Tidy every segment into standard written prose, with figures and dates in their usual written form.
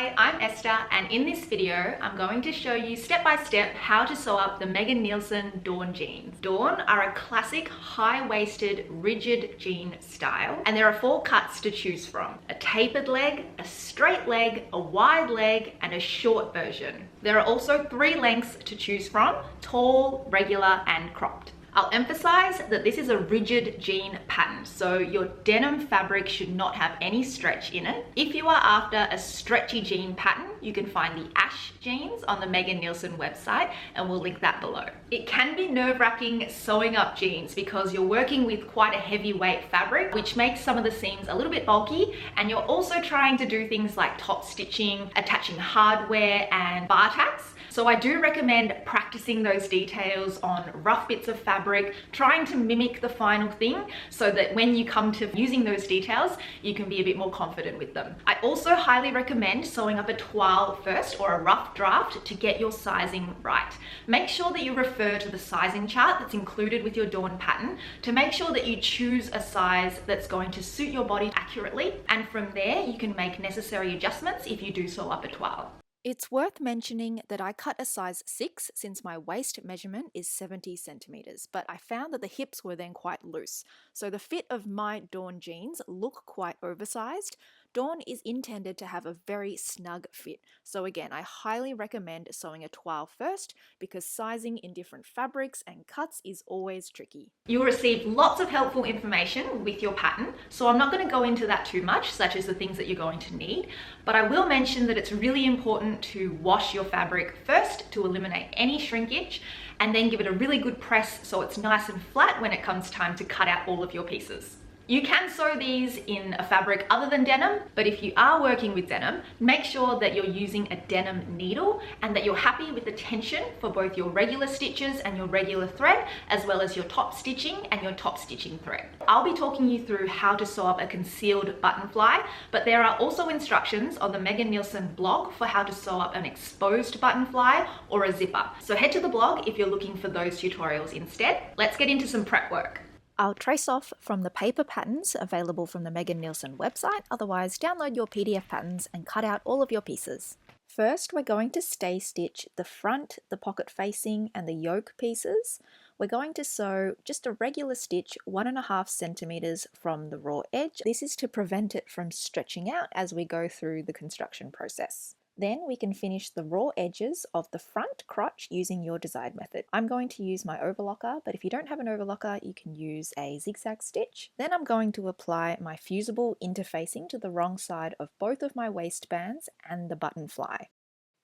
Hi, I'm Esther, and in this video, I'm going to show you step by step how to sew up the Megan Nielsen Dawn jeans. Dawn are a classic high-waisted rigid jean style, and there are 4 cuts to choose from: a tapered leg, a straight leg, a wide leg, and a short version. There are also 3 lengths to choose from: tall, regular, and cropped. I'll emphasize that this is a rigid jean pattern, so your denim fabric should not have any stretch in it. If you are after a stretchy jean pattern, you can find the Ash jeans on the Megan Nielsen website, and we'll link that below. It can be nerve-wracking sewing up jeans because you're working with quite a heavyweight fabric, which makes some of the seams a little bit bulky, and you're also trying to do things like top stitching, attaching hardware, and bar tacks. So I do recommend practicing those details on rough bits of fabric, trying to mimic the final thing so that when you come to using those details, you can be a bit more confident with them. I also highly recommend sewing up a toile first, or a rough draft, to get your sizing right. Make sure that you refer to the sizing chart that's included with your Dawn pattern to make sure that you choose a size that's going to suit your body accurately, and from there you can make necessary adjustments if you do sew up a toile. It's worth mentioning that I cut a size 6 since my waist measurement is 70 centimeters, but I found that the hips were then quite loose. So the fit of my Dawn jeans look quite oversized. Dawn is intended to have a very snug fit. So again, I highly recommend sewing a toile first because sizing in different fabrics and cuts is always tricky. You'll receive lots of helpful information with your pattern, so I'm not going to go into that too much, such as the things that you're going to need, but I will mention that it's really important to wash your fabric first to eliminate any shrinkage, and then give it a really good press so it's nice and flat when it comes time to cut out all of your pieces. You can sew these in a fabric other than denim, but if you are working with denim, make sure that you're using a denim needle and that you're happy with the tension for both your regular stitches and your regular thread, as well as your top stitching and your top stitching thread. I'll be talking you through how to sew up a concealed button fly, but there are also instructions on the Megan Nielsen blog for how to sew up an exposed button fly or a zipper. So head to the blog if you're looking for those tutorials instead. Let's get into some prep work. I'll trace off from the paper patterns available from the Megan Nielsen website, otherwise download your PDF patterns and cut out all of your pieces. First, we're going to stay stitch the front, the pocket facing, and the yoke pieces. We're going to sew just a regular stitch 1.5 centimeters from the raw edge. This is to prevent it from stretching out as we go through the construction process. Then we can finish the raw edges of the front crotch using your desired method. I'm going to use my overlocker, but if you don't have an overlocker, you can use a zigzag stitch. Then I'm going to apply my fusible interfacing to the wrong side of both of my waistbands and the button fly.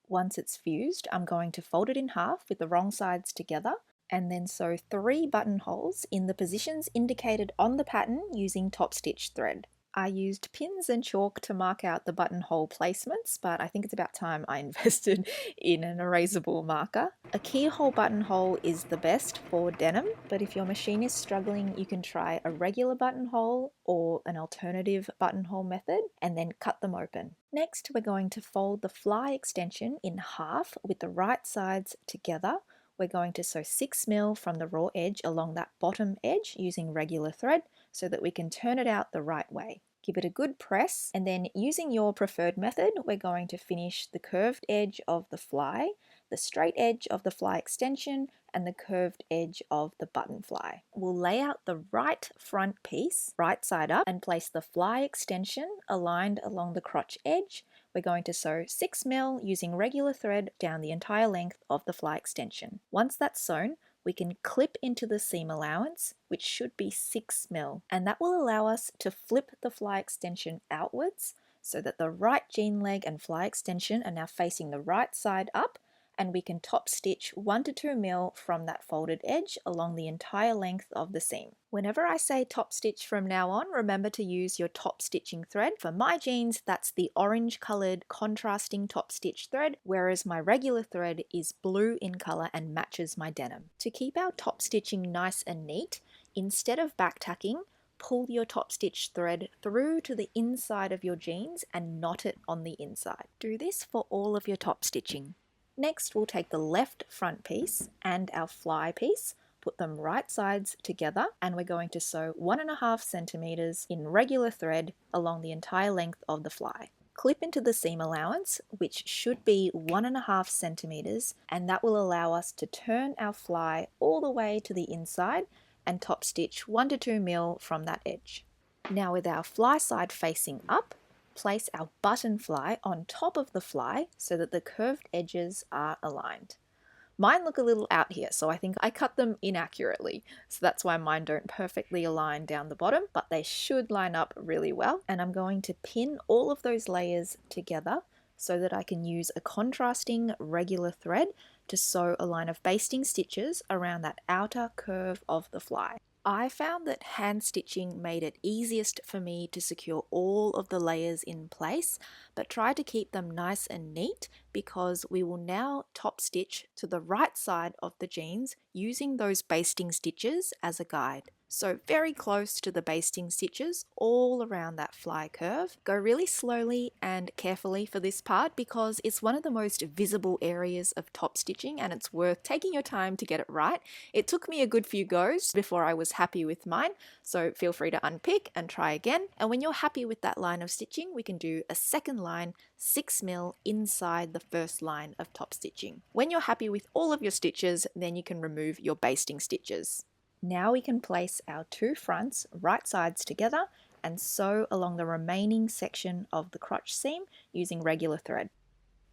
Once it's fused, I'm going to fold it in half with the wrong sides together, and then sew 3 buttonholes in the positions indicated on the pattern using top stitch thread. I used pins and chalk to mark out the buttonhole placements, but I think it's about time I invested in an erasable marker. A keyhole buttonhole is the best for denim, but if your machine is struggling, you can try a regular buttonhole or an alternative buttonhole method and then cut them open. Next, we're going to fold the fly extension in half with the right sides together. We're going to sew 6 mil from the raw edge along that bottom edge using regular thread so that we can turn it out the right way. Give it a good press, and then using your preferred method, we're going to finish the curved edge of the fly, the straight edge of the fly extension, and the curved edge of the button fly. We'll lay out the right front piece, right side up, and place the fly extension aligned along the crotch edge. We're going to sew 6 mil using regular thread down the entire length of the fly extension. Once that's sewn, we can clip into the seam allowance, which should be 6 mil, and that will allow us to flip the fly extension outwards so that the right jean leg and fly extension are now facing the right side up, and we can top stitch 1 to 2 mil from that folded edge along the entire length of the seam. Whenever I say top stitch from now on, remember to use your top stitching thread. For my jeans, that's the orange colored contrasting top stitch thread, whereas my regular thread is blue in color and matches my denim. To keep our top stitching nice and neat, instead of back tacking, pull your top stitch thread through to the inside of your jeans and knot it on the inside. Do this for all of your top stitching. Next, we'll take the left front piece and our fly piece, put them right sides together, and we're going to sew 1.5 centimeters in regular thread along the entire length of the fly. Clip into the seam allowance, which should be 1.5 centimeters, and that will allow us to turn our fly all the way to the inside and top stitch 1 to 2 mil from that edge. Now with our fly side facing up, place our button fly on top of the fly so that the curved edges are aligned. Mine look a little out here, so I think I cut them inaccurately. So that's why mine don't perfectly align down the bottom, but they should line up really well. And I'm going to pin all of those layers together so that I can use a contrasting regular thread to sew a line of basting stitches around that outer curve of the fly. I found that hand stitching made it easiest for me to secure all of the layers in place, but try to keep them nice and neat because we will now top stitch to the right side of the jeans using those basting stitches as a guide. So very close to the basting stitches all around that fly curve. Go really slowly and carefully for this part because it's one of the most visible areas of top stitching and it's worth taking your time to get it right. It took me a good few goes before I was happy with mine, so feel free to unpick and try again. And when you're happy with that line of stitching, we can do a second line 6 mil inside the first line of top stitching. When you're happy with all of your stitches, then you can remove your basting stitches. Now we can place our two fronts right sides together and sew along the remaining section of the crotch seam using regular thread.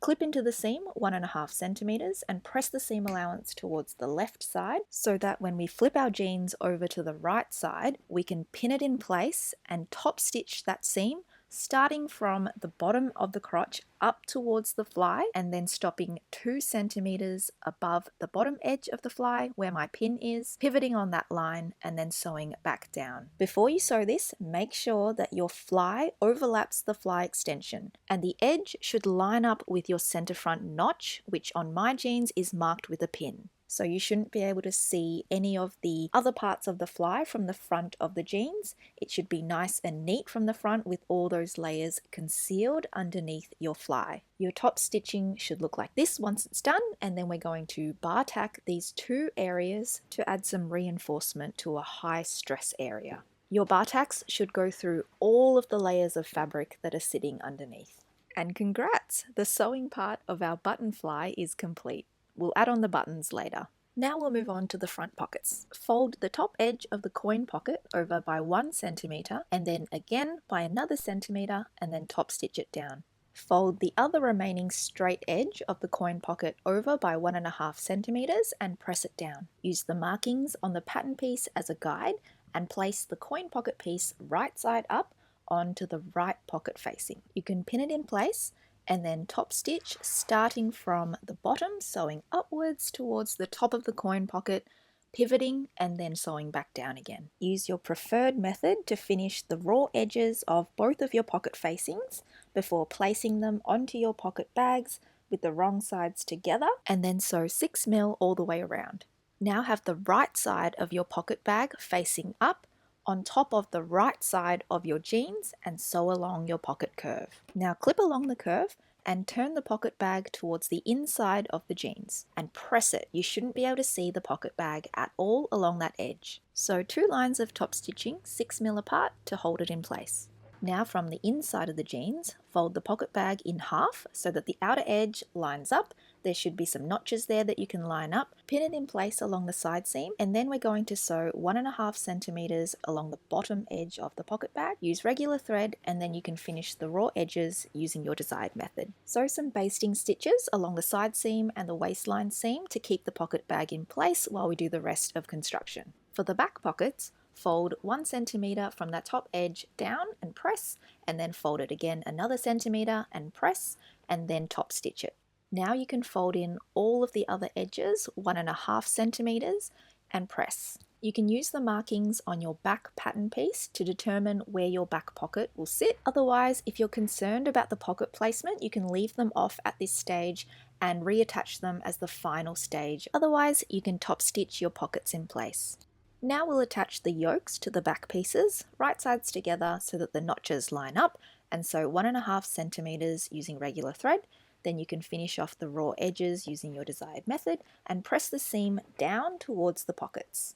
Clip into the seam 1.5 centimeters and press the seam allowance towards the left side so that when we flip our jeans over to the right side, we can pin it in place and top stitch that seam starting from the bottom of the crotch up towards the fly and then stopping 2 centimeters above the bottom edge of the fly where my pin is, pivoting on that line and then sewing back down. Before you sew this, make sure that your fly overlaps the fly extension and the edge should line up with your center front notch, which on my jeans is marked with a pin. So you shouldn't be able to see any of the other parts of the fly from the front of the jeans. It should be nice and neat from the front with all those layers concealed underneath your fly. Your top stitching should look like this once it's done, and then we're going to bar tack these two areas to add some reinforcement to a high stress area. Your bar tacks should go through all of the layers of fabric that are sitting underneath. And congrats! The sewing part of our button fly is complete. We'll add on the buttons later. Now we'll move on to the front pockets. Fold the top edge of the coin pocket over by 1 centimeter and then again by another centimeter and then top stitch it down. Fold the other remaining straight edge of the coin pocket over by 1.5 centimeters and press it down. Use the markings on the pattern piece as a guide and place the coin pocket piece right side up onto the right pocket facing. You can pin it in place and then top stitch starting from the bottom, sewing upwards towards the top of the coin pocket, pivoting and then sewing back down again. Use your preferred method to finish the raw edges of both of your pocket facings before placing them onto your pocket bags with the wrong sides together and then sew 6 mil all the way around. Now have the right side of your pocket bag facing up on top of the right side of your jeans and sew along your pocket curve. Now clip along the curve and turn the pocket bag towards the inside of the jeans and press it. You shouldn't be able to see the pocket bag at all along that edge. So 2 lines of top stitching 6 mil apart to hold it in place. Now from the inside of the jeans, fold the pocket bag in half so that the outer edge lines up. There should be some notches there that you can line up. Pin it in place along the side seam and then we're going to sew 1.5 centimeters along the bottom edge of the pocket bag. Use regular thread and then you can finish the raw edges using your desired method. Sew some basting stitches along the side seam and the waistline seam to keep the pocket bag in place while we do the rest of construction. For the back pockets, fold 1 centimeter from that top edge down and press, and then fold it again another centimeter and press, and then top stitch it. Now you can fold in all of the other edges 1.5 centimeters and press. You can use the markings on your back pattern piece to determine where your back pocket will sit. Otherwise, if you're concerned about the pocket placement, you can leave them off at this stage and reattach them as the final stage. Otherwise, you can top stitch your pockets in place. Now we'll attach the yokes to the back pieces, right sides together so that the notches line up, and sew 1.5 centimeters using regular thread, Then you can finish off the raw edges using your desired method and press the seam down towards the pockets.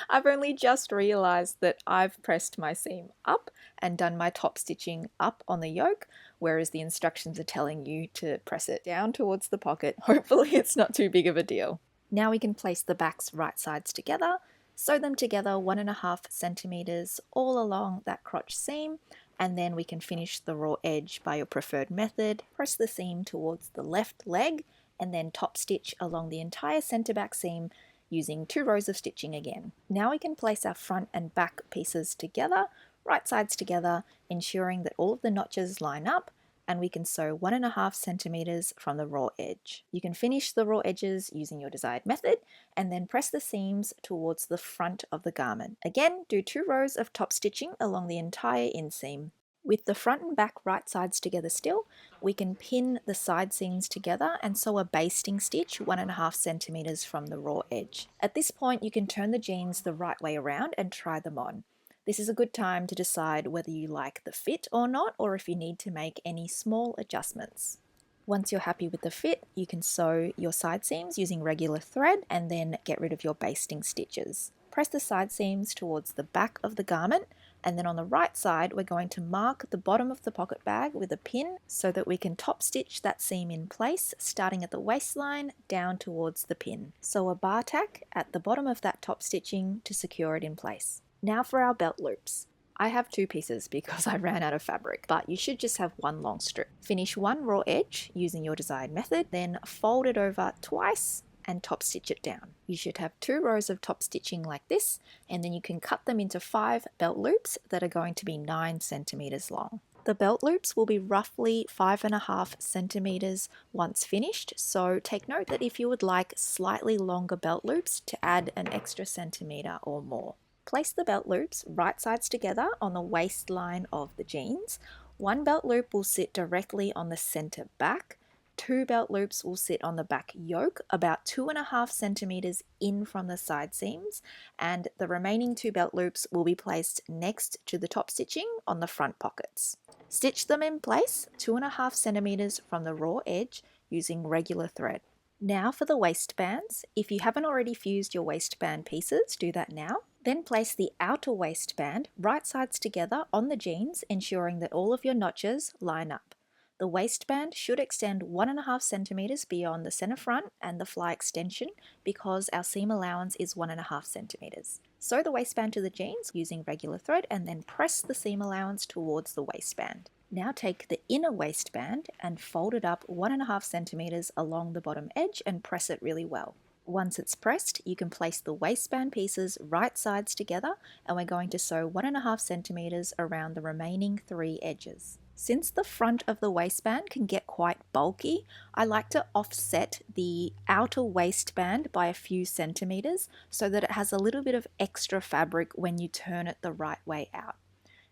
I've only just realized that I've pressed my seam up and done my top stitching up on the yoke, whereas the instructions are telling you to press it down towards the pocket. Hopefully it's not too big of a deal. Now we can place the backs right sides together, sew them together 1.5 centimeters all along that crotch seam, and then we can finish the raw edge by your preferred method. Press the seam towards the left leg and then top stitch along the entire center back seam using 2 rows of stitching again. Now we can place our front and back pieces together, right sides together, ensuring that all of the notches line up, and we can sew 1.5 centimeters from the raw edge. You can finish the raw edges using your desired method and then press the seams towards the front of the garment. Again, do 2 rows of top stitching along the entire inseam. With the front and back right sides together still, we can pin the side seams together and sew a basting stitch 1.5 centimeters from the raw edge. At this point, you can turn the jeans the right way around and try them on. This is a good time to decide whether you like the fit or not, or if you need to make any small adjustments. Once you're happy with the fit, you can sew your side seams using regular thread and then get rid of your basting stitches. Press the side seams towards the back of the garment, and then on the right side we're going to mark the bottom of the pocket bag with a pin so that we can top stitch that seam in place, starting at the waistline down towards the pin. Sew a bar tack at the bottom of that top stitching to secure it in place. Now for our belt loops. I have 2 pieces because I ran out of fabric, but you should just have 1 long strip. Finish 1 raw edge using your desired method, then fold it over twice and top stitch it down. You should have 2 rows of top stitching like this, and then you can cut them into 5 belt loops that are going to be 9 centimeters long. The belt loops will be roughly 5.5 centimeters once finished, so take note that if you would like slightly longer belt loops, to add an extra centimeter or more. Place the belt loops right sides together on the waistline of the jeans. 1 belt loop will sit directly on the center back. 2 belt loops will sit on the back yoke about 2.5 centimeters in from the side seams, and the remaining 2 belt loops will be placed next to the top stitching on the front pockets. Stitch them in place 2.5 centimeters from the raw edge using regular thread. Now for the waistbands. If you haven't already fused your waistband pieces, do that now. Then place the outer waistband right sides together on the jeans, ensuring that all of your notches line up. The waistband should extend 1.5 centimeters beyond the center front and the fly extension because our seam allowance is 1.5 centimeters. Sew the waistband to the jeans using regular thread and then press the seam allowance towards the waistband. Now take the inner waistband and fold it up 1.5 centimeters along the bottom edge and press it really well. Once it's pressed, you can place the waistband pieces right sides together, and we're going to sew 1.5 centimeters around the remaining 3 edges. Since the front of the waistband can get quite bulky, I like to offset the outer waistband by a few centimeters so that it has a little bit of extra fabric when you turn it the right way out.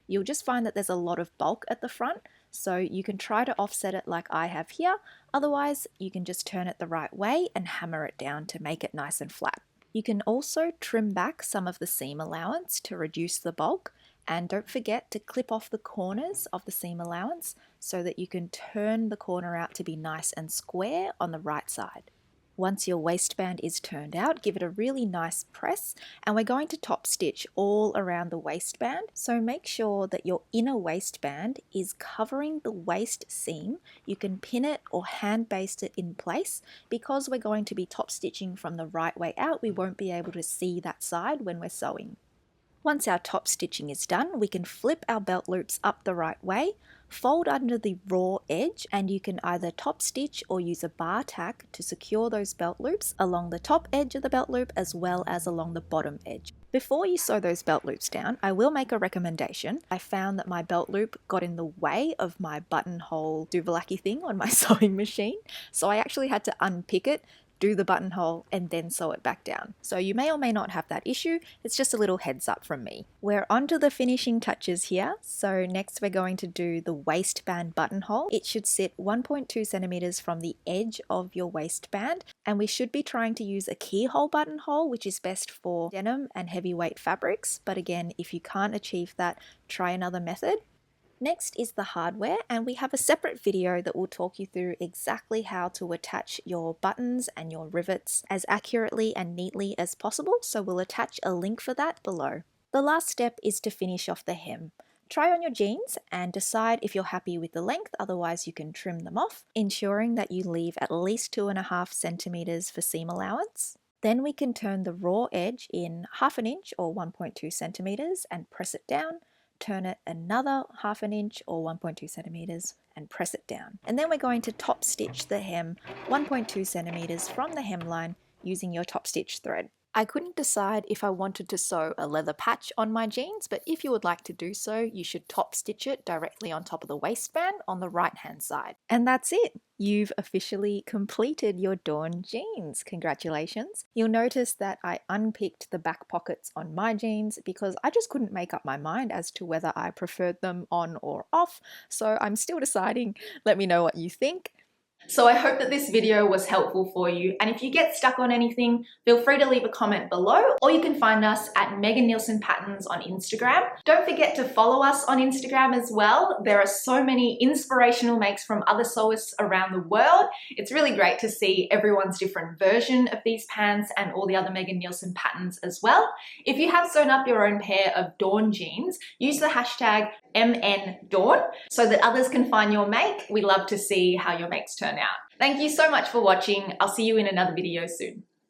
You'll just find that there's a lot of bulk at the front, so you can try to offset it like I have here. Otherwise, you can just turn it the right way and hammer it down to make it nice and flat. You can also trim back some of the seam allowance to reduce the bulk, and don't forget to clip off the corners of the seam allowance so that you can turn the corner out to be nice and square on the right side. Once your waistband is turned out, give it a really nice press, and we're going to top stitch all around the waistband. So make sure that your inner waistband is covering the waist seam. You can pin it or hand baste it in place. Because we're going to be top stitching from the right way out, we won't be able to see that side when we're sewing. Once our top stitching is done, we can flip our belt loops up the right way, fold under the raw edge, and you can either top stitch or use a bar tack to secure those belt loops along the top edge of the belt loop as well as along the bottom edge. Before you sew those belt loops down, I will make a recommendation. I found that my belt loop got in the way of my buttonhole duvalacky thing on my sewing machine, so I actually had to unpick it, do the buttonhole, and then sew it back down. So you may or may not have that issue. It's just a little heads up from me. We're onto the finishing touches here. So next we're going to do the waistband buttonhole. It should sit 1.2 centimeters from the edge of your waistband, and we should be trying to use a keyhole buttonhole, which is best for denim and heavyweight fabrics. But again, if you can't achieve that, try another method. Next is the hardware, and we have a separate video that will talk you through exactly how to attach your buttons and your rivets as accurately and neatly as possible, so we'll attach a link for that below. The last step is to finish off the hem. Try on your jeans and decide if you're happy with the length, otherwise you can trim them off, ensuring that you leave at least 2.5 centimeters for seam allowance. Then we can turn the raw edge in 1/2 inch or 1.2 centimeters and press it down, turn it another 1/2 inch or 1.2 centimeters and press it down. And then we're going to top stitch the hem 1.2 centimeters from the hemline using your top stitch thread. I couldn't decide if I wanted to sew a leather patch on my jeans, but if you would like to do so, you should top stitch it directly on top of the waistband on the right hand side. And that's it! You've officially completed your Dawn jeans. Congratulations! You'll notice that I unpicked the back pockets on my jeans because I just couldn't make up my mind as to whether I preferred them on or off, so I'm still deciding. Let me know what you think. So I hope that this video was helpful for you, and if you get stuck on anything, feel free to leave a comment below, or you can find us at Megan Nielsen Patterns on Instagram. Don't forget to follow us on Instagram as well. There are so many inspirational makes from other sewists around the world. It's really great to see everyone's different version of these pants and all the other Megan Nielsen patterns as well. If you have sewn up your own pair of Dawn jeans, use the hashtag MNDawn so that others can find your make. We love to see how your makes turn out. Thank you so much for watching. I'll see you in another video soon.